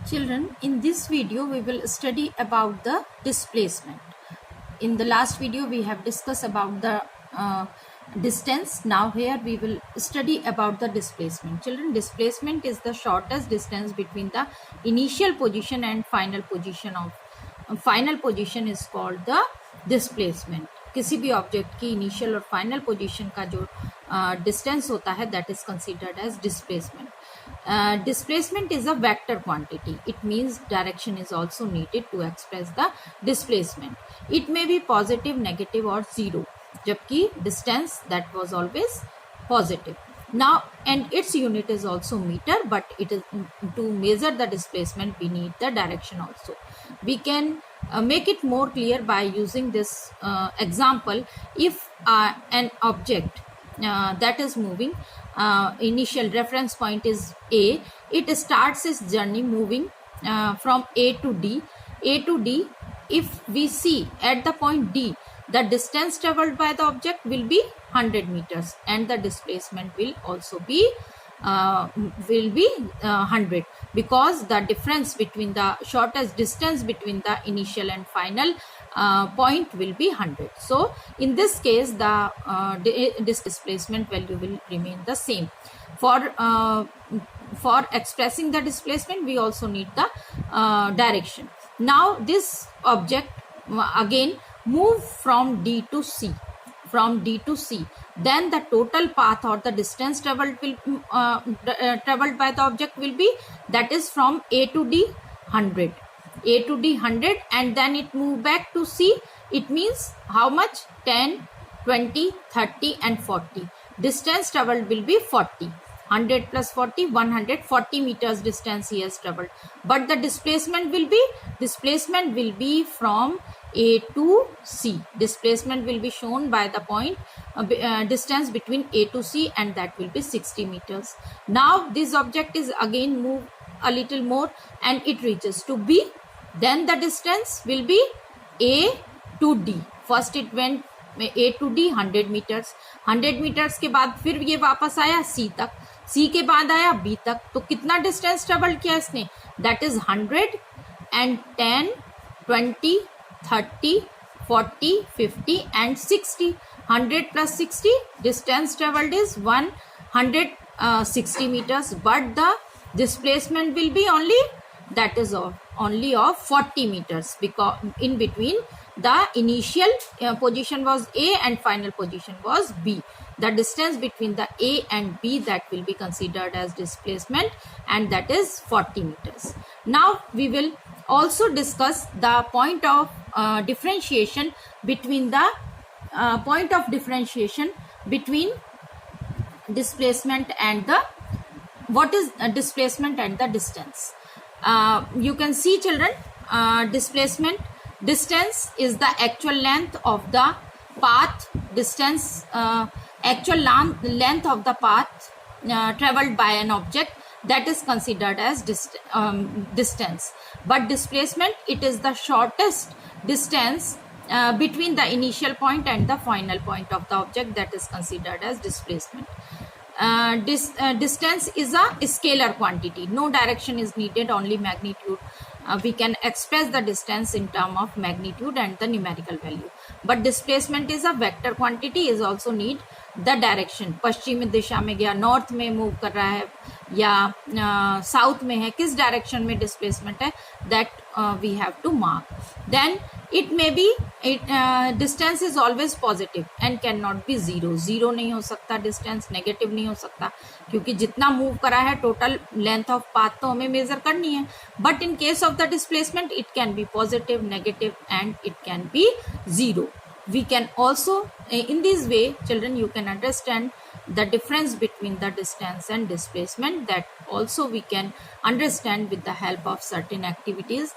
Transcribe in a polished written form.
Children, in this video we will study about the displacement. In the last video we have discussed about the distance. Now here we will study about the displacement. Children, displacement is the shortest distance between the initial position and final position of final position is called the displacement. किसी भी object की initial और final position का जो distance होता है that is considered as displacement. Displacement is a vector quantity. It means direction is also needed to express the displacement. It may be positive, negative or zero. जबकि distance that was always positive. Now, and its unit is also meter, but it is to measure the displacement we need the direction also. We can make it more clear by using this example. If an object that is moving, initial reference point is A, it starts its journey moving from A to D. If we see at the point D, the distance traveled by the object will be 100 meters and the displacement will also be 100, because the difference between the shortest distance between the initial and final point will be 100. So in this case the displacement value will remain the same. For expressing the displacement we also need the direction. Now this object again move from D to C. Then the total path or the distance traveled by the object will be, that is from A to D 100, and then it move back to C. It means how much? 10, 20, 30 and 40. Distance traveled will be 40. 100 plus 40, 140 meters distance he has traveled. But the displacement will be from A to C. Displacement will be shown by the point distance between A to C, and that will be 60 meters. Now this object is again moved a little more and it reaches to B. Then the distance will be A to D. First it went A to D 100 meters. 100 meters के बाद फिर ये वापस आया C तक. C के बाद आया B तक. तो कितना डिस्टेंस ट्रेवल किया इसने? That is 100 and 10, 20, 30, 40, 50 and 60. 100 plus 60, distance traveled is 160 meters, but the displacement will be only of 40 meters, because in between the initial position was A and final position was B. The distance between the A and B, that will be considered as displacement, and that is 40 meters. Now we will also discuss the point of differentiation between displacement and the displacement and the distance. You can see, children, distance is the actual length of the path. Actual length of the path traveled by an object, that is considered as distance. But displacement, it is the shortest distance between the initial point and the final point of the object, that is considered as displacement. Distance is a scalar quantity. No direction is needed, only magnitude. We can express the distance in term of magnitude and the numerical value. But displacement is a vector quantity, is also need the direction. पश्चिमी दिशा में गया, north में move कर रहा है या south में है, किस डायरेक्शन में डिस्प्लेसमेंट है, that we have to mark. Then it may be distance is always positive and cannot be zero नहीं हो सकता, distance negative नहीं हो सकता, क्योंकि जितना मूव करा है टोटल लेंथ ऑफ पाथ तो हमें मेजर करनी है. But in case of the displacement it can be positive, negative and it can be zero. We can also, in this way, children, you can understand the difference between the distance and displacement. That also we can understand with the help of certain activities.